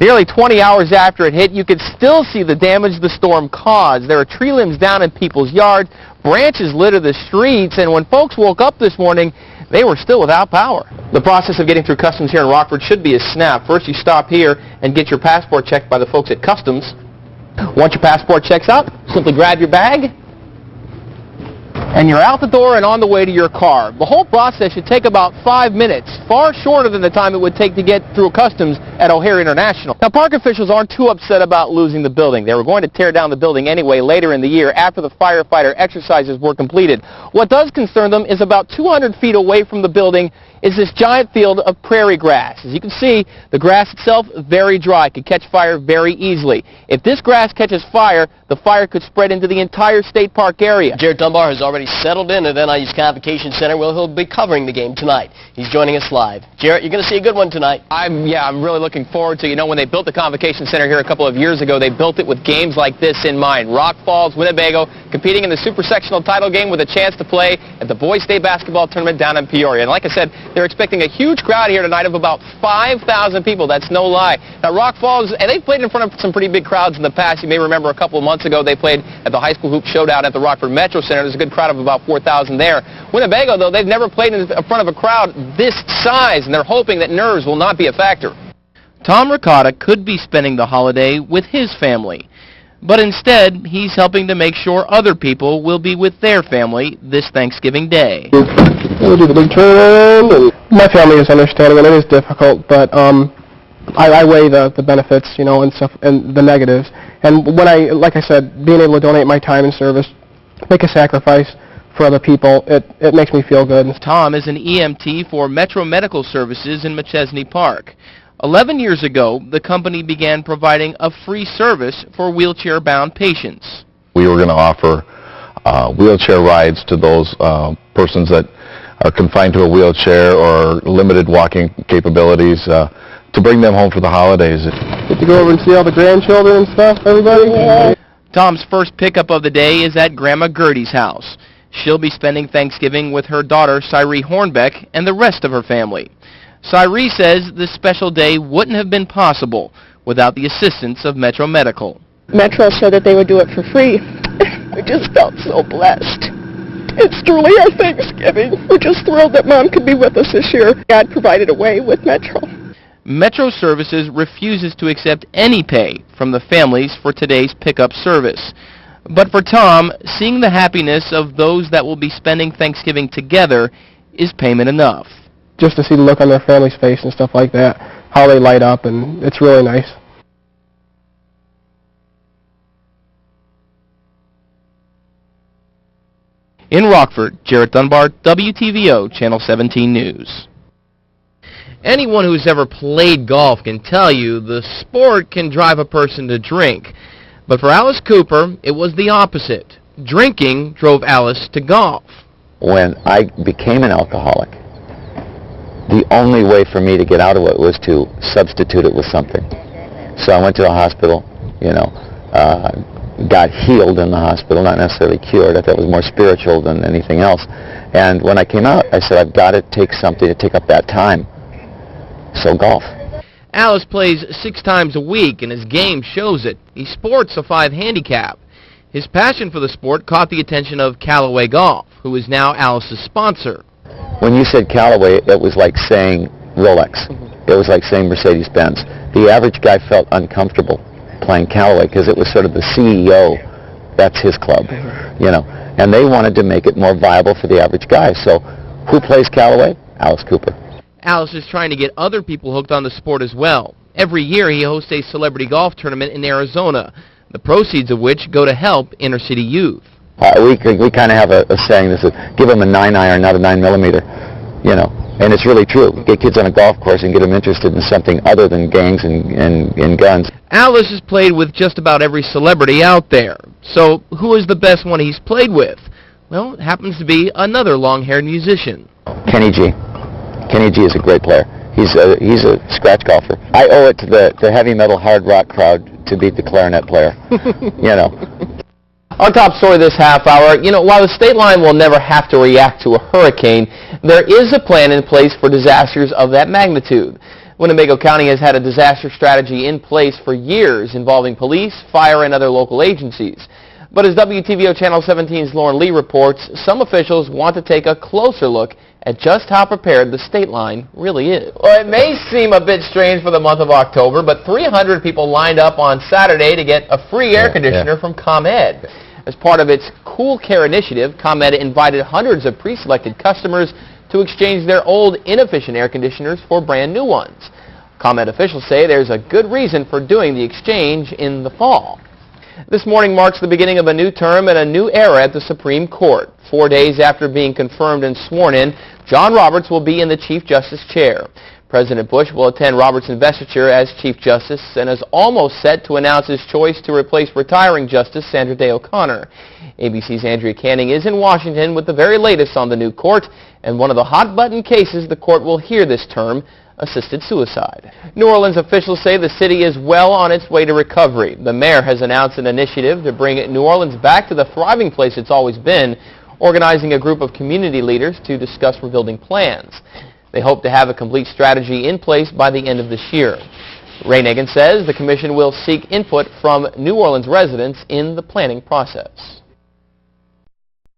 Nearly 20 hours after it hit, you could still see the damage the storm caused. There are tree limbs down in people's yards, branches litter the streets, and when folks woke up this morning, they were still without power. The process of getting through customs here in Rockford should be a snap. First, you stop here and get your passport checked by the folks at customs. Once your passport checks out, simply grab your bag, and you're out the door and on the way to your car. The whole process should take about 5 minutes, far shorter than the time it would take to get through customs at O'Hare International. Now, park officials aren't too upset about losing the building. They were going to tear down the building anyway later in the year after the firefighter exercises were completed. What does concern them is about 200 feet away from the building is this giant field of prairie grass. As you can see, the grass itself very dry, could catch fire very easily. If this grass catches fire, the fire could spread into the entire state park area. Jarrett Dunbar has already settled in at NIU's Convocation Center, where he'll be covering the game tonight. He's joining us live. Jarrett, you're going to see a good one tonight. I'm really looking forward to, when they built the Convocation Center here a couple of years ago, they built it with games like this in mind. Rock Falls, Winnebago, competing in the Super Sectional title game with a chance to play at the Boys State Basketball Tournament down in Peoria. And like I said, they're expecting a huge crowd here tonight of about 5,000 people. That's no lie. Now, Rock Falls, and they've played in front of some pretty big crowds in the past. You may remember a couple of months ago they played at the High School Hoop Showdown at the Rockford Metro Center. There's a good crowd of about 4,000 there. Winnebago, though, they've never played in front of a crowd this size, and they're hoping that nerves will not be a factor. Tom Ricotta could be spending the holiday with his family, but instead he's helping to make sure other people will be with their family this Thanksgiving Day. We'll do the big turn, and my family is understanding, and it is difficult, but I weigh the benefits, and stuff, and the negatives. And when like I said, being able to donate my time and service, make a sacrifice for other people, it makes me feel good. Tom is an EMT for Metro Medical Services in Machesney Park. 11 years ago, the company began providing a free service for wheelchair-bound patients. We were going to offer wheelchair rides to those persons that are confined to a wheelchair or limited walking capabilities to bring them home for the holidays. Get to go over and see all the grandchildren and stuff, everybody? Yeah. Tom's first pickup of the day is at Grandma Gertie's house. She'll be spending Thanksgiving with her daughter, Cyree Hornbeck, and the rest of her family. Cyree says this special day wouldn't have been possible without the assistance of Metro Medical. Metro said that they would do it for free. We just felt so blessed. It's truly our Thanksgiving. We're just thrilled that Mom could be with us this year. God provided a way with Metro. Metro Services refuses to accept any pay from the families for today's pickup service. But for Tom, seeing the happiness of those that will be spending Thanksgiving together is payment enough. Just to see the look on their family's face and stuff like that, how they light up, and it's really nice. In Rockford, Jarrett Dunbar, WTVO, Channel 17 News. Anyone who's ever played golf can tell you the sport can drive a person to drink. But for Alice Cooper, it was the opposite. Drinking drove Alice to golf. When I became an alcoholic, the only way for me to get out of it was to substitute it with something. So I went to the hospital, got healed in the hospital, not necessarily cured. I thought it was more spiritual than anything else. And when I came out, I said, I've got to take something to take up that time. So golf. Alice plays 6 times a week, and his game shows it. He sports a 5 handicap. His passion for the sport caught the attention of Callaway Golf, who is now Alice's sponsor. When you said Callaway, it was like saying Rolex. It was like saying Mercedes-Benz. The average guy felt uncomfortable playing Callaway because it was sort of the CEO, that's his club, and they wanted to make it more viable for the average guy. So who plays Callaway? Alice Cooper. Alice is trying to get other people hooked on the sport as well. Every year he hosts a celebrity golf tournament in Arizona, the proceeds of which go to help inner-city youth. We kind of have a saying that says, give them a 9-iron, not a 9mm, and it's really true. Get kids on a golf course and get them interested in something other than gangs and guns. Alice has played with just about every celebrity out there. So who is the best one he's played with? Well, it happens to be another long-haired musician. Kenny G. Kenny G is a great player. He's a scratch golfer. I owe it to the heavy metal hard rock crowd to beat the clarinet player. Our top story this half hour, while the state line will never have to react to a hurricane, there is a plan in place for disasters of that magnitude. Winnebago County has had a disaster strategy in place for years involving police, fire, and other local agencies. But as WTVO Channel 17's Lauren Lee reports, some officials want to take a closer look at just how prepared the state line really is. Well, it may seem a bit strange for the month of October, but 300 people lined up on Saturday to get a free air conditioner from ComEd. As part of its Cool Care initiative, ComEd invited hundreds of pre-selected customers to exchange their old, inefficient air conditioners for brand new ones. ComEd officials say there's a good reason for doing the exchange in the fall. This morning marks the beginning of a new term and a new era at the Supreme Court. 4 days after being confirmed and sworn in, John Roberts will be in the Chief Justice chair. President Bush will attend Roberts' investiture as Chief Justice and is almost set to announce his choice to replace retiring Justice Sandra Day O'Connor. ABC's Andrea Canning is in Washington with the very latest on the new court and one of the hot-button cases the court will hear this term, assisted suicide. New Orleans officials say the city is well on its way to recovery. The mayor has announced an initiative to bring New Orleans back to the thriving place it's always been, organizing a group of community leaders to discuss rebuilding plans. They hope to have a complete strategy in place by the end of this year. Ray Nagin says the commission will seek input from New Orleans residents in the planning process.